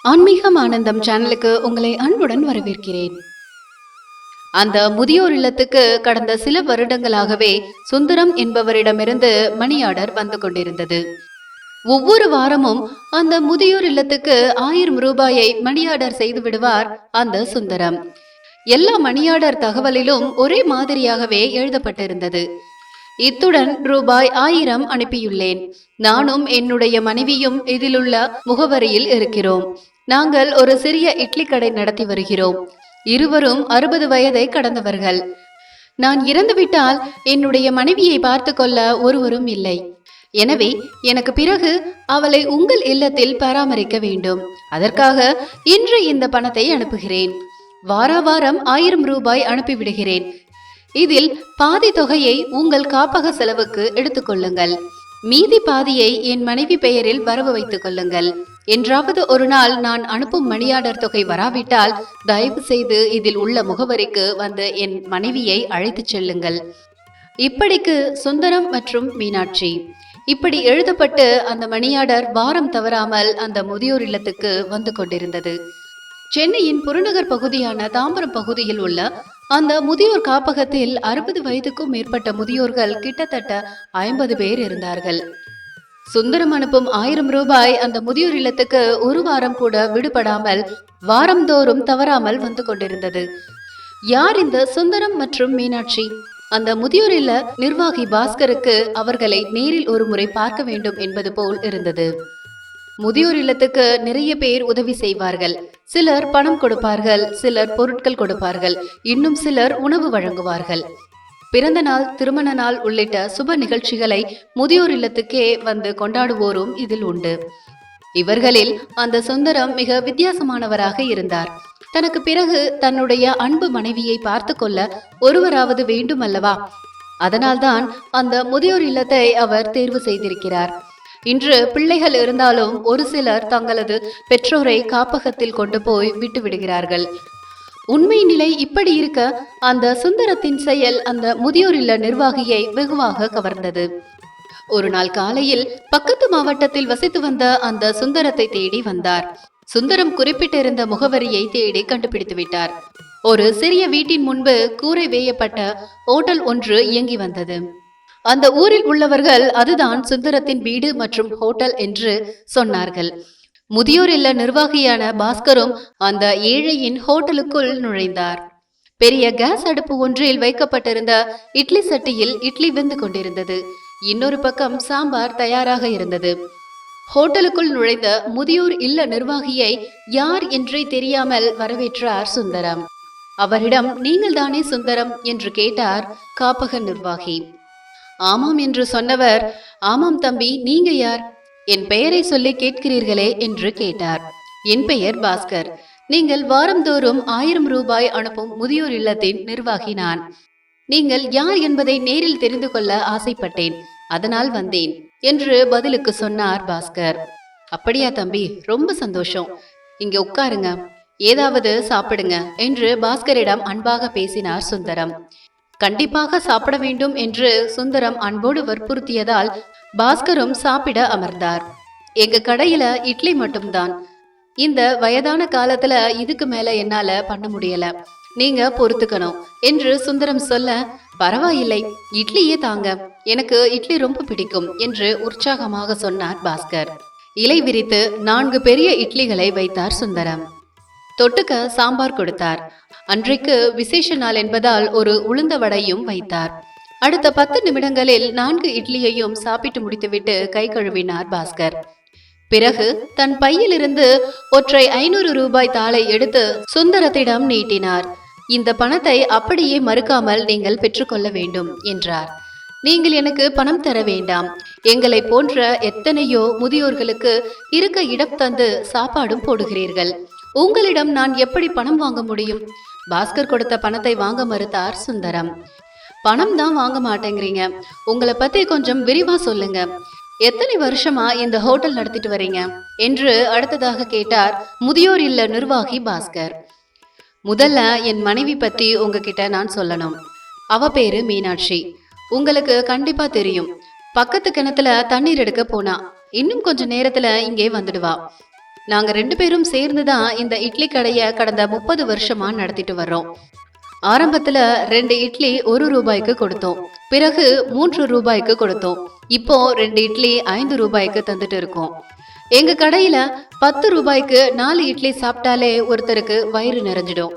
ஆன்மீகம் ஆனந்தம் சேனலுக்கு உங்களை அன்புடன் வரவேற்கிறேன். அந்த முதியோர் இல்லத்துக்கு கடந்த சில வருடங்களாகவே சுந்தரம் என்பவரிடமிருந்து மணி ஆர்டர் வந்து கொண்டிருந்தது. ஒவ்வொரு வாரமும் அந்த முதியோர் இல்லத்துக்கு 1000 ரூபாயை மணி ஆர்டர் செய்து விடுவார் அந்த சுந்தரம். எல்லா மணி ஆர்டர் தகவலிலும் ஒரே மாதிரியாகவே எழுதப்பட்டிருந்தது. இத்துடன் ரூபாய் 1000 அனுப்பியுள்ளேன். நானும் என்னுடைய மனைவியும் இதிலுள்ள முகவரியில் இருக்கிறோம். நாங்கள் ஒரு சிறிய இட்லி கடை நடத்தி வருகிறோம். இருவரும் 60 வயதை கடந்தவர்கள். நான் இறந்துவிட்டால் என்னுடைய மனைவியை பார்த்து கொள்ள ஒருவரும் இல்லை. எனவே எனக்கு பிறகு அவளை உங்கள் இல்லத்தில் பராமரிக்க வேண்டும். அதற்காக இன்று இந்த பணத்தை அனுப்புகிறேன். வாரம் 1000 ரூபாய் அனுப்பிவிடுகிறேன். இதில் பாதி தொகையை உங்கள் காப்பக செலவுக்கு எடுத்துக்கொள்ளுங்கள். மீதி பாதியை என் மனைவி பெயரில் வரவு வைத்துக் கொள்ளுங்கள். என்றாவது ஒரு நாள் நான் அனுப்பும் மணியாடர் தொகை வராவிட்டால் தயவு செய்து இதில் உள்ள முகவரிக்கு வந்து என் மனைவியை அழைத்துச் செல்லுங்கள். இப்படிக்கு சுந்தரம் மற்றும் மீனாட்சி. இப்படி எழுதப்பட்டு அந்த மணியாடர் வாரம் தவறாமல் அந்த முதியோர் இல்லத்துக்கு வந்து கொண்டிருந்தது. சென்னையின் புறநகர் பகுதியான தாம்பரம் பகுதியில் உள்ள அந்த முதியோர் காப்பகத்தில் 60 வயதுக்கும் மேற்பட்ட முதியோர்கள் கிட்டத்தட்ட 50 பேர் இருந்தார்கள். சுந்தரம் அனுப்பும் 1000 ரூபாய் அந்த முதியோர் இல்லத்துக்கு ஒரு வாரம் கூட விடுபடாமல் வாரந்தோறும் தவறாமல் வந்து கொண்டிருந்தது. யார் இந்த சுந்தரம் மற்றும் மீனாட்சி? அந்த முதியோர் இல்ல நிர்வாகி பாஸ்கருக்கு அவர்களை நேரில் ஒரு முறை பார்க்க வேண்டும் என்பது போல் இருந்தது. முதியோர் இல்லத்துக்கு நிறைய பேர் உதவி செய்வார்கள். சிலர் பணம் கொடுப்பார்கள், சிலர் பொருட்கள் கொடுப்பார்கள், இன்னும் சிலர் உணவு வழங்குவார்கள். பிறந்த நாள், திருமண நாள் உள்ளிட்ட சுப நிகழ்ச்சிகளை முதியோர் இல்லத்துக்கே வந்து கொண்டாடுவோரும் இதில் உண்டு. இவர்களில் அந்த சுந்தரம் மிக வித்தியாசமானவராக இருந்தார். தனக்கு பிறகு தன்னுடைய அன்பு மனைவியை பார்த்து கொள்ள ஒருவராவது வேண்டும் அல்லவா? அதனால்தான் அந்த முதியோர் இல்லத்தை அவர் தேர்வு செய்திருக்கிறார். இன்று பிள்ளைகள் இருந்தாலும் ஒரு சிலர் தங்களது பெற்றோரை காப்பகத்தில் கொண்டு போய் விட்டு விடுகிறார்கள். உண்மை நிலை இப்படி இருக்க அந்த சுந்தரத்தின் செயல் அந்த முதியோர் இல்ல நிர்வாகியை வெகுவாக கவர்ந்தது. ஒரு நாள் காலையில் பக்கத்து மாவட்டத்தில் வசித்து வந்த அந்த சுந்தரத்தை தேடி வந்தார். சுந்தரம் குறிப்பிட்டிருந்த முகவரியை தேடி கண்டுபிடித்து விட்டார். ஒரு சிறிய வீட்டின் முன்பு கூரை வேயப்பட்ட ஹோட்டல் ஒன்று இயங்கி வந்தது. அந்த ஊரில் உள்ளவர்கள் அதுதான் சுந்தரத்தின் வீடு மற்றும் ஹோட்டல் என்று சொன்னார்கள். முதியோர் இல்ல நிர்வாகியான பாஸ்கரும் அந்த ஏழையின் ஹோட்டலுக்குள் நுழைந்தார். பெரிய கேஸ் அடுப்பு ஒன்றில் வைக்கப்பட்டிருந்த இட்லி சட்டியில் இட்லி வெந்து கொண்டிருந்தது. இன்னொரு பக்கம் சாம்பார் தயாராக இருந்தது. ஹோட்டலுக்குள் நுழைந்த முதியோர் இல்ல நிர்வாகியை யார் என்றே தெரியாமல் வரவேற்றார் சுந்தரம். அவரிடம் நீங்கள் தானே சுந்தரம் என்று கேட்டார் காப்பக நிர்வாகி. ஆமாம் என்று சொன்னவர், ஆமாம் தம்பி, நீங்க யார்? என் பெயரை சொல்லி கேட்கிறீர்களே என்று கேட்டார். என் பெயர் பாஸ்கர். நீங்கள் வாரந்தோறும் 1000 ரூபாய் அனுப்பும் முதியோர் இல்லத்தின் நிர்வாகி நான். நீங்கள் யார் என்பதை நேரில் தெரிந்து கொள்ள ஆசைப்பட்டேன், அதனால் வந்தேன் என்று பதிலுக்கு சொன்னார் பாஸ்கர். அப்படியா தம்பி, ரொம்ப சந்தோஷம். இங்க உட்காருங்க, ஏதாவது சாப்பிடுங்க என்று பாஸ்கரிடம் அன்பாக பேசினார் சுந்தரம். கண்டிப்பாக சாப்பிட வேண்டும் என்று சுந்தரம் அன்போடு வற்புறுத்தியதால் பாஸ்கரும் சாப்பிட அமர்ந்தார். எங்க கடையில இட்லி மட்டும்தான். இந்த வயதான காலத்துல இதுக்கு மேல என்னால பண்ண முடியல, நீங்க பொறுத்துக்கணும் என்று சுந்தரம் சொல்ல, பரவாயில்லை, இட்லியே தாங்க, எனக்கு இட்லி ரொம்ப பிடிக்கும் என்று உற்சாகமாக சொன்னார் பாஸ்கர். இலை விரித்து 4 பெரிய இட்லிகளை வைத்தார் சுந்தரம். தொட்டுக்க சாம்பார் கொடுத்தார். அன்றைக்கு விசேஷ நாள் என்பதால் ஒரு உளுந்த வடையும் வைத்தார். அடுத்த 10 நிமிடங்களில் 4 இட்லியையும் சாப்பிட்டு முடித்துவிட்டு கை கழுவினார் பாஸ்கர். பிறகு தன் பையிலிருந்து ஒற்றை 500 ரூபாய் தாளை எடுத்து சுந்தரத்திடம் நீட்டினார். இந்த பணத்தை அப்படியே மறுக்காமல் நீங்கள் பெற்றுக்கொள்ள வேண்டும் என்றார். நீங்கள் எனக்கு பணம் தர வேண்டாம். எங்களை போன்ற எத்தனையோ முதியோர்களுக்கு இருக்க இடம் தந்து சாப்பாடும் போடுகிறீர்கள். உங்களிடம் நான் எப்படி பணம் வாங்க முடியும்? பாஸ்கர் கொடுத்த பணத்தை வாங்க மறுத்தார் சுந்தரம். பணம் தான் வாங்க மாட்டேங்கிறீங்க, உங்களை பத்தி கொஞ்சம் விரிவா சொல்லுங்க. எத்தனை வருஷமா இந்த ஹோட்டல் நடத்திட்டு வரீங்க என்று அடுத்ததாக கேட்டார் முதியோர் இல்ல நிர்வாகி பாஸ்கர். முதல்ல என் மனைவி பத்தி உங்ககிட்ட நான் சொல்லணும். அவ பேரு மீனாட்சி. உங்களுக்கு கண்டிப்பா தெரியும். பக்கத்து கிணத்துல தண்ணீர் எடுக்க போனா இன்னும் கொஞ்ச நேரத்துல இங்கே வந்துடுவா. நாங்க 2 பேரும் சேர்ந்து தான் இந்த இட்லி கடையை கடந்த 30 வருஷமா நடத்திட்டு வர்றோம். ஆரம்பத்துல 2 இட்லி 1 ரூபாய்க்கு கொடுத்தோம். பிறகு 3 ரூபாய்க்கு கொடுத்தோம். இப்போ 2 இட்லி 5 ரூபாய்க்கு தந்துட்டு இருக்கோம். எங்க கடையில 10 ரூபாய்க்கு 4 இட்லி சாப்பிட்டாலே ஒருத்தருக்கு வயிறு நிறைஞ்சிடும்.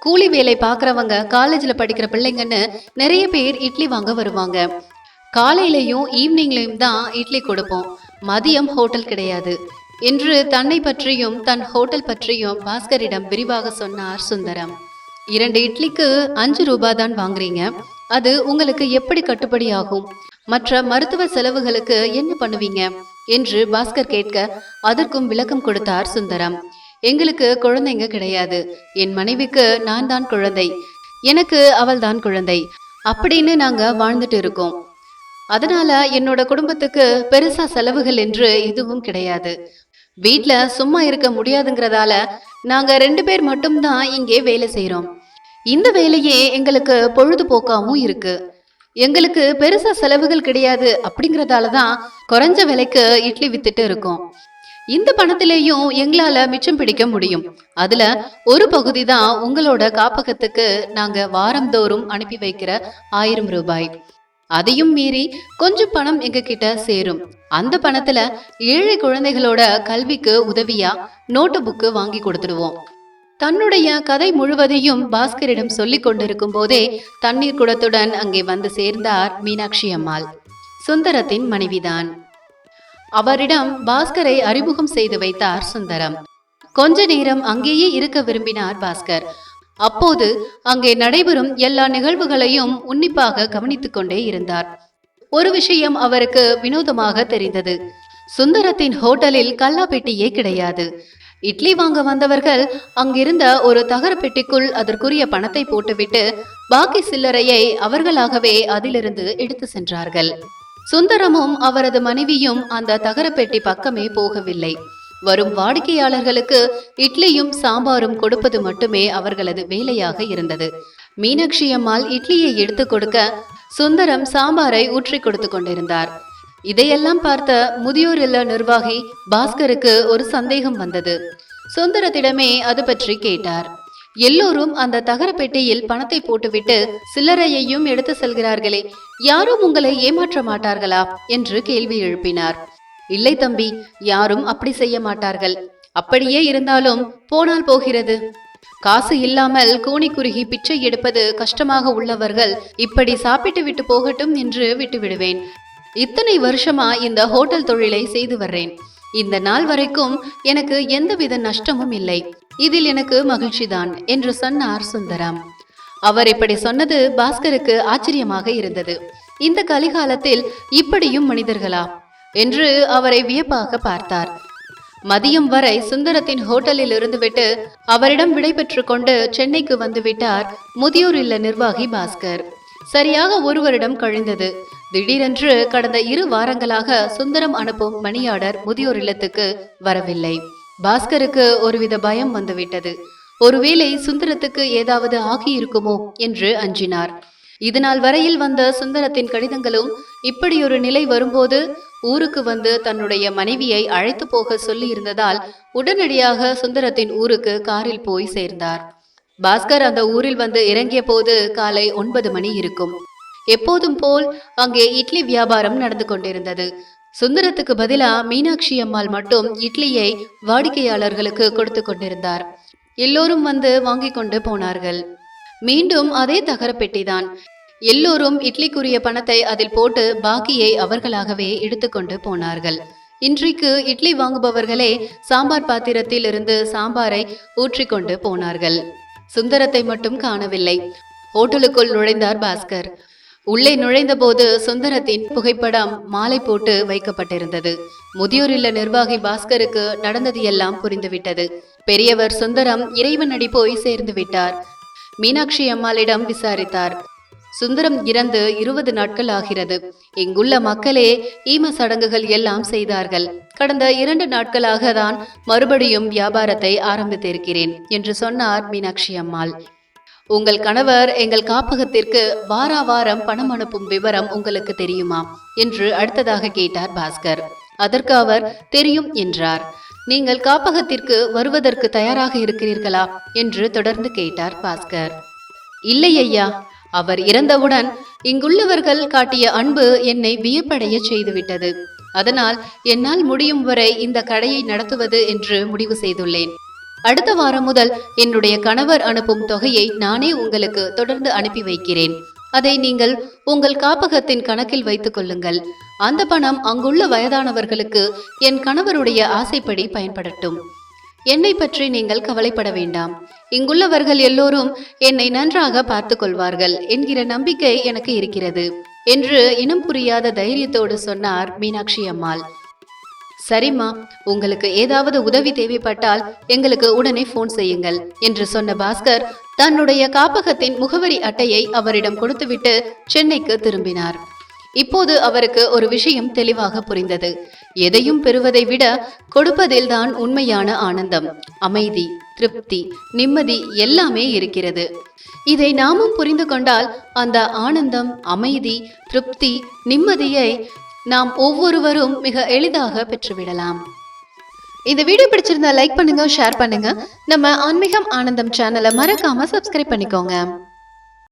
கூலி வேலை பார்க்கறவங்க, காலேஜ்ல படிக்கிற பிள்ளைங்கன்னு நிறைய பேர் இட்லி வாங்க வருவாங்க. காலையிலையும் ஈவினிங்லையும் தான் இட்லி கொடுப்போம். மதியம் ஹோட்டல் கிடையாது என்று தன்னை பற்றியும் தன் ஹோட்டல் பற்றியும் பாஸ்கரிடம் விரிவாக சொன்னார் சுந்தரம். 2 இட்லிக்கு 5 ரூபாய் தான் வாங்குறீங்க. அது உங்களுக்கு எப்படி கட்டுப்படி ஆகும்? மற்ற மருத்துவ செலவுகளுக்கு என்ன பண்ணுவீங்க என்று பாஸ்கர் கேட்க அதற்கும் விளக்கம் கொடுத்தார் சுந்தரம். எங்களுக்கு குழந்தைங்க கிடையாது. என் மனைவிக்கு நான் தான் குழந்தை, எனக்கு அவள் தான் குழந்தை அப்படின்னு நாங்க வாழ்ந்துட்டு இருக்கோம். அதனால என்னோட குடும்பத்துக்கு பெருசா செலவுகள் என்று எதுவும் கிடையாது. வீட்ல சும்மா இருக்க முடியாதுங்கிறதால நாங்க 2 பேர் மட்டும்தான் இங்கே வேலை செய்யறோம். இந்த வேலையே எங்களுக்கு பொழுதுபோக்காவும் இருக்கு. எங்களுக்கு பெருசா செலவுகள் கிடையாது அப்படிங்கறதால தான் குறைஞ்ச விலைக்கு இட்லி வித்துட்டு இருக்கோம். இந்த பணத்திலேயும் எங்களால மிச்சம் பிடிக்க முடியும். அதுல ஒரு பகுதி தான் உங்களோட காப்பகத்துக்கு நாங்க வாரந்தோறும் அனுப்பி வைக்கிற 1000 ரூபாய். அதையும் மீறி கொஞ்சம் பணம் எங்க கிட்ட சேரும். அந்த பணத்துல ஏழை குழந்தைகளோட கல்விக்கு உதவியா நோட்டு புக்கு வாங்கி கொடுத்துடுவோம். தன்னுடைய கதை முழுவதையும் பாஸ்கரிடம் சொல்லிக் கொண்டிருக்கும் போதே தண்ணீர் குடத்துடன் அங்கே வந்து சேர்ந்தார் மீனாட்சி அம்மாள், சுந்தரத்தின் மனைவிதான். அவரிடம் பாஸ்கரை அறிமுகம் செய்து வைத்தார் சுந்தரம். கொஞ்ச நேரம் அங்கேயே இருக்க விரும்பினார் பாஸ்கர். அப்போது அங்கே நடைபெறும் எல்லா நிகழ்வுகளையும் உன்னிப்பாக கவனித்துக் கொண்டே இருந்தார். ஒரு விஷயம் அவருக்கு வினோதமாக தெரிந்தது. சுந்தரத்தின் ஹோட்டலில் கல்லா பெட்டியே கிடையாது. இட்லி வாங்க வந்தவர்கள் அங்கிருந்த ஒரு தகர பெட்டிக்குள் அதற்குரிய பணத்தை போட்டுவிட்டு பாக்கி சில்லறையை அவர்களாகவே அதிலிருந்து எடுத்து சென்றார்கள். சுந்தரமும் அவரது மனைவியும் அந்த தகர பெட்டி பக்கமே போகவில்லை. வரும் வாடிக்கையாளர்களுக்கு இட்லியும் சாம்பாரும் கொடுப்பது மட்டுமே அவர்களது வேலையாக இருந்தது. மீனாட்சி அம்மாள் இட்லியை எடுத்து கொடுக்க சுந்தரம் சாம்பாரை ஊற்றி கொடுத்து கொண்டிருந்தார். இதையெல்லாம் பார்த்த முதியோர் இல்ல நிர்வாகி பாஸ்கருக்கு ஒரு சந்தேகம் வந்தது. சுந்தரத்திடமே அது பற்றி கேட்டார். எல்லோரும் அந்த தகர பெட்டியில் பணத்தை போட்டுவிட்டு சில்லறையையும் எடுத்து செல்கிறார்களே, யாரும் உங்களை ஏமாற்ற மாட்டார்களா என்று கேள்வி எழுப்பினார். இல்லை தம்பி, யாரும் அப்படி செய்ய மாட்டார்கள். அப்படியே இருந்தாலும் போனால் போகிறது. காசு இல்லாமல் கூனி குறுகி பிச்சை எடுப்பது கஷ்டமாக உள்ளவர்கள் இப்படி சாப்பிட்டு விட்டு போகட்டும் என்று விட்டு விடுவேன். இத்தனை வருஷமா இந்த ஹோட்டல் தொழிலை செய்து வர்றேன். இந்த நாள் வரைக்கும் எனக்கு எந்தவித நஷ்டமும் இல்லை. இதில் எனக்கு மகிழ்ச்சிதான் என்று சொன்னார் சுந்தரம். அவர் இப்படி சொன்னது பாஸ்கருக்கு ஆச்சரியமாக இருந்தது. இந்த கலிகாலத்தில் இப்படியும் மனிதர்களா என்று அவரை வியப்பாக பார்த்தார். மதியம் வரை சுந்தரத்தின் ஹோட்டலில் இருந்துவிட்டு அவரிடம் விடை பெற்று கொண்டு சென்னைக்கு வந்து விட்டார் முதியோர் இல்ல நிர்வாகி பாஸ்கர். சரியாக 1 வருடம் கழிந்தது. திடீரென்று கடந்த 2 வாரங்களாக சுந்தரம் அனுப்பும் மணி ஆர்டர் முதியோர் இல்லத்துக்கு வரவில்லை. பாஸ்கருக்கு ஒருவித பயம் வந்துவிட்டது. ஒருவேளை சுந்தரத்துக்கு ஏதாவது ஆகியிருக்குமோ என்று அஞ்சினார். இதனால் வரையில் வந்த சுந்தரத்தின் கடிதங்களும் இப்படி ஒரு நிலை வரும்போது ஊருக்கு வந்து தன்னுடைய மனைவியை அழைத்து போக சொல்லி இருந்ததால் உடனடியாக சுந்தரத்தின் ஊருக்கு காரில் போய் சேர்ந்தார். பாஸ்கர் அந்த ஊரில் வந்து இறங்கிய போது காலை 9 மணி இருக்கும். எப்போதும் போல் அங்கே இட்லி வியாபாரம் நடந்து கொண்டிருந்தது. சுந்தரத்துக்கு பதிலா மீனாட்சி அம்மாள் மட்டும் இட்லியை வாடிக்கையாளர்களுக்கு கொடுத்து கொண்டிருந்தார். எல்லோரும் வந்து வாங்கி கொண்டு போனார்கள். மீண்டும் அதே தகர பெட்டிதான். எல்லோரும் இட்லிக்குரிய பணத்தை அதில் போட்டு பாக்கியை அவர்களாகவே எடுத்துக்கொண்டு போனார்கள். இன்றைக்கு இட்லி வாங்குபவர்களே சாம்பார் பாத்திரத்தில் இருந்து சாம்பாரை ஊற்றிக்கொண்டு போனார்கள். சுந்தரத்தை மட்டும் காணவில்லை. ஹோட்டலுக்குள் நுழைந்தார் பாஸ்கர். உள்ளே நுழைந்த போது சுந்தரத்தின் புகைப்படம் மாலை போட்டு வைக்கப்பட்டிருந்தது. முதியோர் இல்ல நிர்வாகி பாஸ்கருக்கு நடந்தது எல்லாம் புரிந்துவிட்டது. பெரியவர் சுந்தரம் இறைவனடி போய் சேர்ந்து விட்டார். மீனாட்சி அம்மாளிடம் விசாரித்தார். சுந்தரம் இறந்து 20 நாட்கள் ஆகிறது. இங்குள்ள மக்களே ஈம சடங்குகள் எல்லாம் செய்தார்கள். கடந்த 2 நாட்களாக தான் மறுபடியும் வியாபாரத்தை ஆரம்பித்திருக்கிறேன் என்று சொன்னார் மீனாட்சி அம்மாள். உங்கள் கணவர் எங்கள் காப்பகத்திற்கு வாரம் பணம் அனுப்பும் விவரம் உங்களுக்கு தெரியுமா என்று அடுத்ததாக கேட்டார் பாஸ்கர். அதற்கு அவர் தெரியும் என்றார். நீங்கள் காப்பகத்திற்கு வருவதற்கு தயாராக இருக்கிறீர்களா என்று தொடர்ந்து கேட்டார் பாஸ்கர். இல்லை ஐயா, அவர் இறந்தவுடன் இங்குள்ளவர்கள் காட்டிய அன்பு என்னை வியப்படைய செய்துவிட்டது. அதனால் என்னால் முடியும் வரை இந்த கடையை நடத்துவது என்று முடிவு செய்துள்ளேன். அடுத்த வாரம் முதல் என்னுடைய கணவர் அனுப்பும் தொகையை நானே உங்களுக்கு தொடர்ந்து அனுப்பி வைக்கிறேன். அதை நீங்கள் உங்கள் காப்பகத்தின் கணக்கில் வைத்துக் கொள்ளுங்கள். அந்த பணம் அங்குள்ள வயதானவர்களுக்கு என் கணவருடைய ஆசைப்படி பயன்படட்டும். என்னை பற்றி நீங்கள் கவலைப்பட வேண்டாம். இங்குள்ளவர்கள் எல்லோரும் என்னை நன்றாக பார்த்து கொள்வார்கள் என்கிற நம்பிக்கை எனக்கு இருக்கிறது என்று இனம் புரியாத தைரியத்தோடு சொன்னார் மீனாட்சி அம்மாள். சரிம்மா, உங்களுக்கு ஏதாவது உதவி தேவைப்பட்டால் எங்களுக்கு உடனே போன் செய்யுங்கள் என்று சொன்ன பாஸ்கர் தன்னுடைய காப்பகத்தின் முகவரி அட்டையை அவரிடம் கொடுத்துவிட்டு சென்னைக்கு திரும்பினார். இப்போது அவருக்கு ஒரு விஷயம் தெளிவாக புரிந்தது. எதையும் பெறுவதை விட கொடுப்பதில்தான் உண்மையான ஆனந்தம், அமைதி, திருப்தி, நிம்மதி எல்லாமே இருக்கிறது. இதை நாமும் புரிந்து கொண்டால் அந்த ஆனந்தம், அமைதி, திருப்தி, நிம்மதியை நாம் ஒவ்வொருவரும் மிக எளிதாக பெற்றுவிடலாம். இந்த வீடியோ பிடிச்சிருந்தா லைக் பண்ணுங்க, ஷேர் பண்ணுங்க. நம்ம ஆன்மீகம் ஆனந்தம் சேனலை மறக்காம சப்ஸ்கிரைப் பண்ணிக்கோங்க.